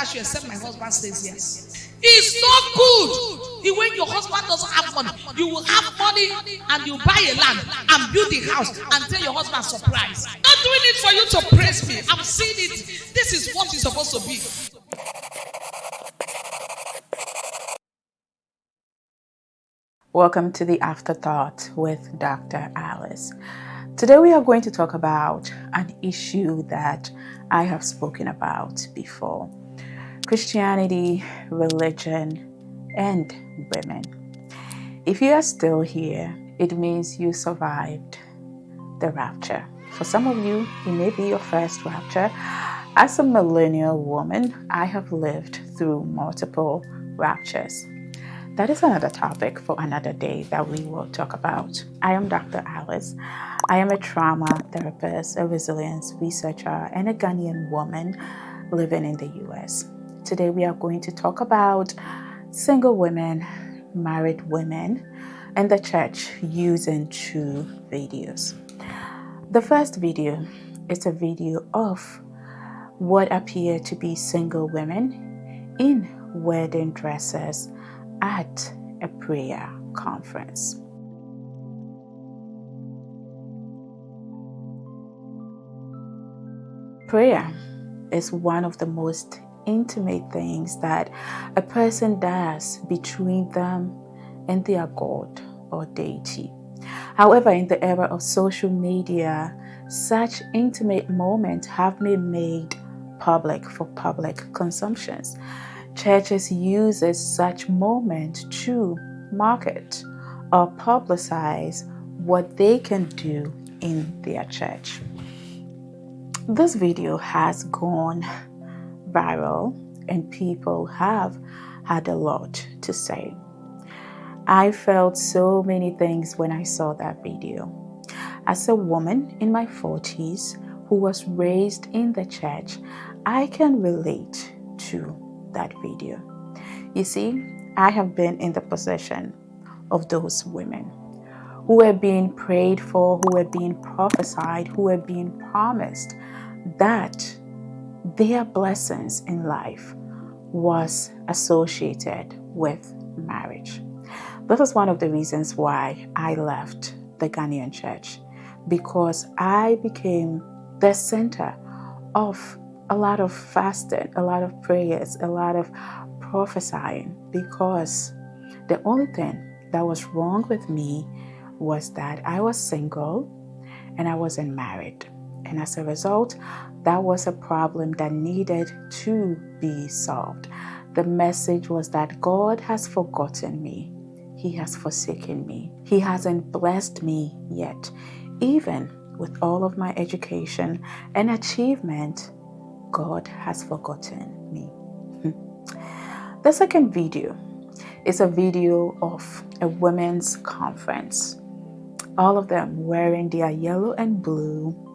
touch you except my husband says yes. It's not good. When your husband doesn't have money, you will have money and you buy a land and build a house and tell your husband surprise. Not doing it for you to praise me. I'm seeing it. This is what it's supposed to be. Welcome to the Afterthought with Dr. Alice. Today we are going to talk about an issue that I have spoken about before. Christianity, religion, and women. If you are still here, it means you survived the rapture. For some of you, it may be your first rapture. As a millennial woman, I have lived through multiple raptures. That is another topic for another day that we will talk about. I am Dr. Alice. I am a trauma therapist, a resilience researcher, and a Ghanaian woman living in the US. Today we are going to talk about single women, married women, and the church using two videos. The first video is a video of what appear to be single women in wedding dresses at a prayer conference. Prayer is one of the most intimate things that a person does between them and their God or deity. However, in the era of social media, such intimate moments have been made public for public consumptions. Churches use such moments to market or publicize what they can do in their church. This video has gone viral and people have had a lot to say. I felt so many things when I saw that video. As a woman in my 40s who was raised in the church, I can relate to that video. You see, I have been in the position of those women who were being prayed for, who were being prophesied, who were being promised that their blessings in life was associated with marriage. This is one of the reasons why I left the Ghanaian church, because I became the center of a lot of fasting, a lot of prayers, a lot of prophesying, because the only thing that was wrong with me was that I was single and I wasn't married. And as a result, that was a problem that needed to be solved. The message was that God has forgotten me. He has forsaken me. He hasn't blessed me yet. Even with all of my education and achievement, God has forgotten me. The second video is a video of a women's conference. All of them wearing their yellow and blue.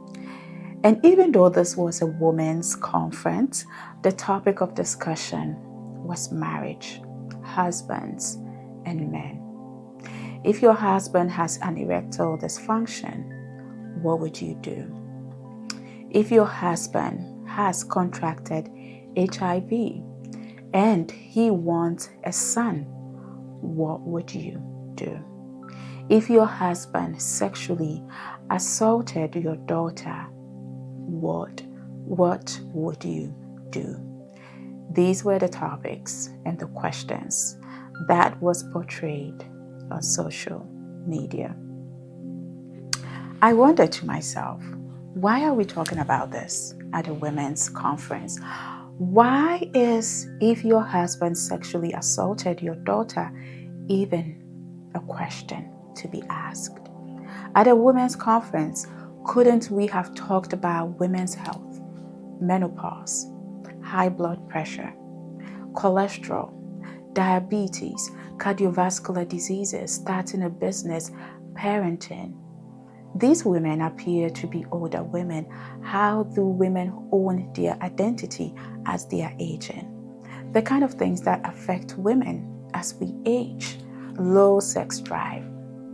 And even though this was a women's conference, the topic of discussion was marriage, husbands, and men. If your husband has an erectile dysfunction, what would you do? If your husband has contracted HIV and he wants a son, what would you do? If your husband sexually assaulted your daughter, what would you do? These were the topics and the questions that was portrayed on social media. I wondered to myself, why are we talking about this at a women's conference? Why is, if your husband sexually assaulted your daughter, even a question to be asked? At a women's conference, couldn't we have talked about women's health, menopause, high blood pressure, cholesterol, diabetes, cardiovascular diseases, starting a business, parenting? These women appear to be older women. How do women own their identity as they are aging? The kind of things that affect women as we age: low sex drive,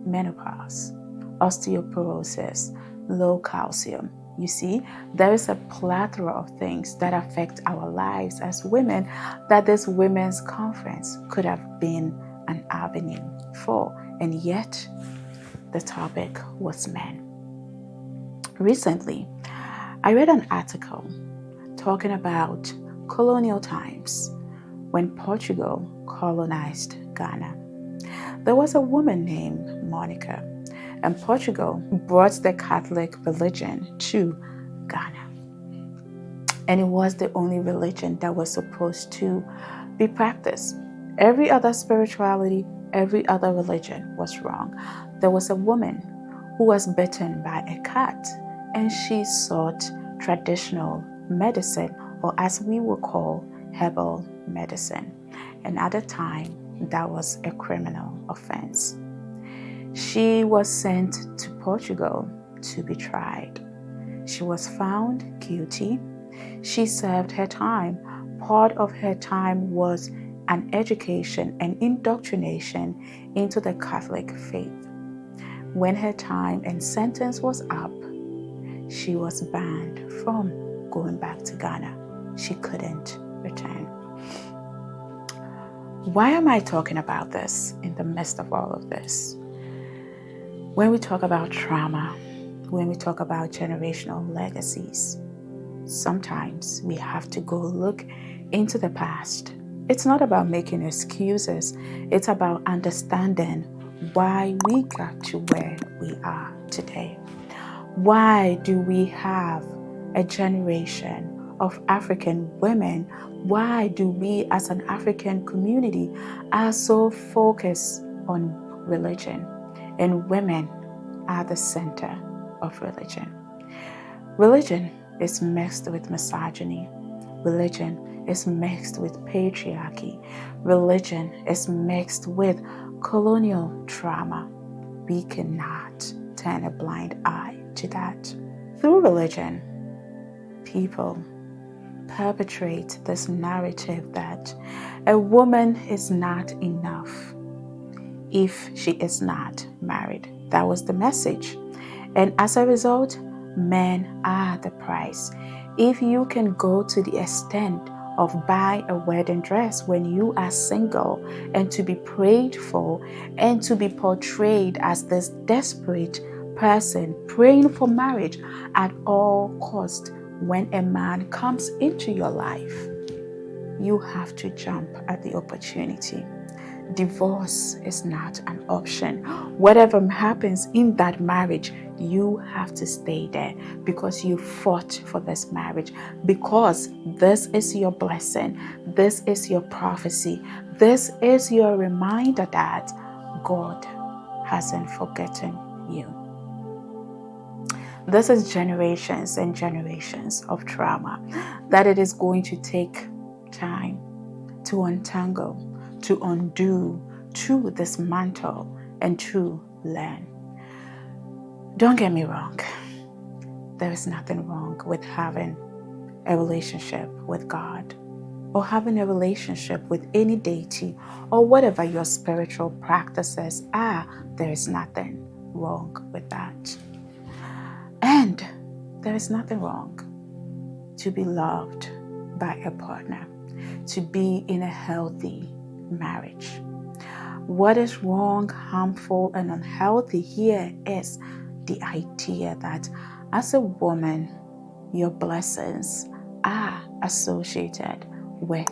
menopause, osteoporosis, low calcium, You see, there is a plethora of things that affect our lives as women that this women's conference could have been an avenue for, and yet the topic was men. Recently, I read an article talking about colonial times when Portugal colonized Ghana. There was a woman named Monica, and Portugal brought the Catholic religion to Ghana. And it was the only religion that was supposed to be practiced. Every other spirituality, every other religion was wrong. There was a woman who was bitten by a cat, and she sought traditional medicine, or as we would call herbal medicine. And at the time, that was a criminal offense. She was sent to Portugal to be tried. She was found guilty. She served her time. Part of her time was an education and indoctrination into the Catholic faith. When her time and sentence was up, she was banned from going back to Ghana. She couldn't return. Why am I talking about this in the midst of all of this? When we talk about trauma, when we talk about generational legacies, sometimes we have to go look into the past. It's not about making excuses. It's about understanding why we got to where we are today. Why do we have a generation of African women? Why do we as an African community are so focused on religion, and women are the center of religion? Religion is mixed with misogyny. Religion is mixed with patriarchy. Religion is mixed with colonial trauma. We cannot turn a blind eye to that. Through religion, people perpetrate this narrative that a woman is not enough if she is not married. That was the message. And as a result, men are the price. If you can go to the extent of buy a wedding dress when you are single and to be prayed for and to be portrayed as this desperate person praying for marriage at all cost, when a man comes into your life, you have to jump at the opportunity. Divorce is not an option. Whatever happens in that marriage, you have to stay there because you fought for this marriage, because this is your blessing, this is your prophecy, this is your reminder that God hasn't forgotten you. This is generations and generations of trauma that it is going to take time to untangle, to undo, to dismantle, and to learn. Don't get me wrong. There is nothing wrong with having a relationship with God or having a relationship with any deity or whatever your spiritual practices are. There is nothing wrong with that. And there is nothing wrong to be loved by a partner, to be in a healthy marriage. What is wrong, harmful, and unhealthy here is the idea that as a woman, your blessings are associated with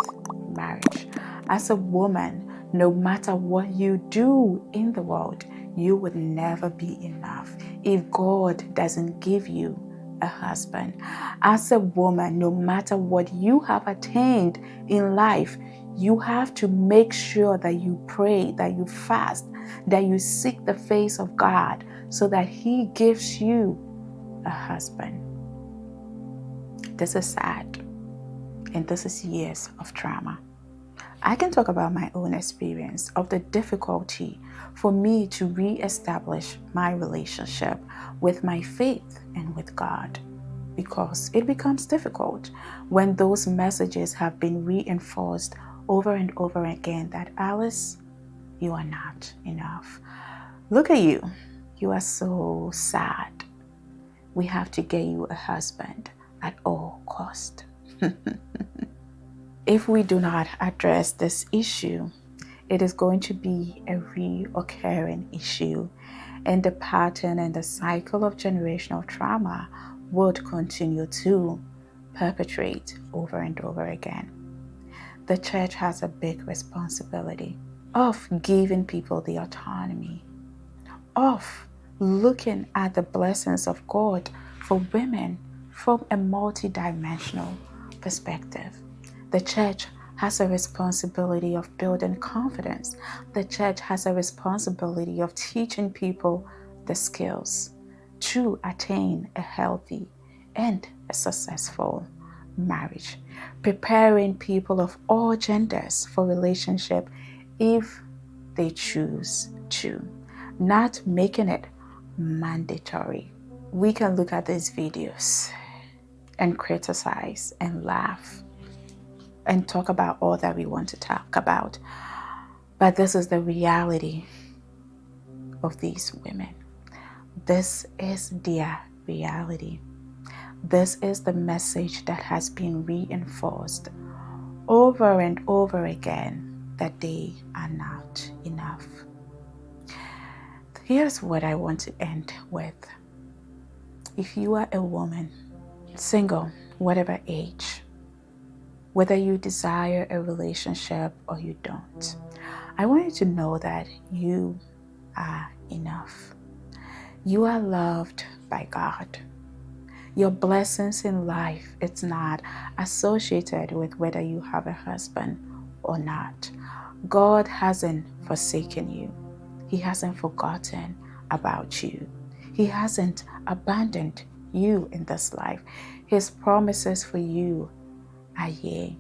marriage. As a woman, no matter what you do in the world, you would never be enough if God doesn't give you a husband. As a woman, no matter what you have attained in life, you have to make sure that you pray, that you fast, that you seek the face of God so that He gives you a husband. This is sad, and this is years of trauma. I can talk about my own experience of the difficulty for me to re-establish my relationship with my faith and with God, because it becomes difficult when those messages have been reinforced over and over again that Alice, you are not enough. Look at you. You are so sad. We have to get you a husband at all cost. If we do not address this issue, it is going to be a reoccurring issue, and the pattern and the cycle of generational trauma would continue to perpetrate over and over again. The church has a big responsibility of giving people the autonomy, of looking at the blessings of God for women from a multidimensional perspective. The church has a responsibility of building confidence. The church has a responsibility of teaching people the skills to attain a healthy and a successful marriage, preparing people of all genders for relationship if they choose to, not making it mandatory. We can look at these videos and criticize and laugh and talk about all that we want to talk about, but this is the reality of these women. This is their reality. This is the message that has been reinforced over and over again, that they are not enough. Here's what I want to end with. If you are a woman, single, whatever age, whether you desire a relationship or you don't, I want you to know that you are enough. You are loved by God. Your blessings in life, it's not associated with whether you have a husband or not. God hasn't forsaken you. He hasn't forgotten about you. He hasn't abandoned you in this life. His promises for you are yea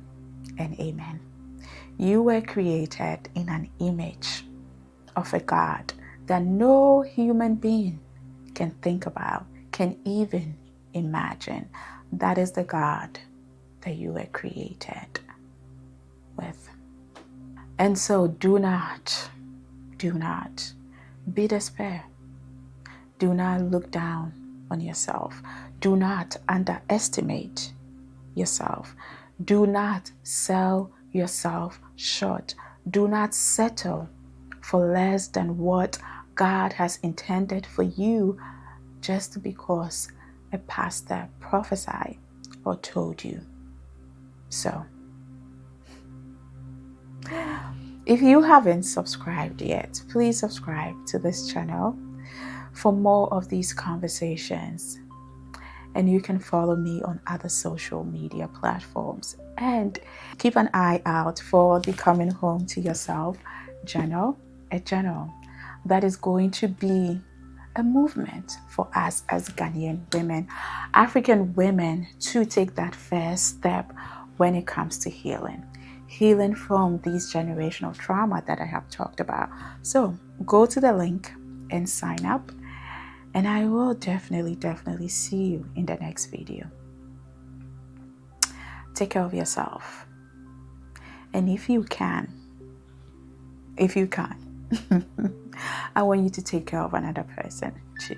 and amen. You were created in an image of a God that no human being can think about, can even imagine. That is the God that you were created with. And so do not be despair. Do not look down on yourself. Do not underestimate yourself. Do not sell yourself short. Do not settle for less than what God has intended for you just because a pastor prophesied or told you so. If you haven't subscribed yet, please subscribe to this channel for more of these conversations. And you can follow me on other social media platforms. And keep an eye out for the Coming Home to Yourself journal, a journal that is going to be a movement for us as Ghanaian women, African women, to take that first step when it comes to healing from these generational trauma that I have talked about. So go to the link and sign up, and I will definitely see you in the next video. Take care of yourself, and if you can, I want you to take care of another person too.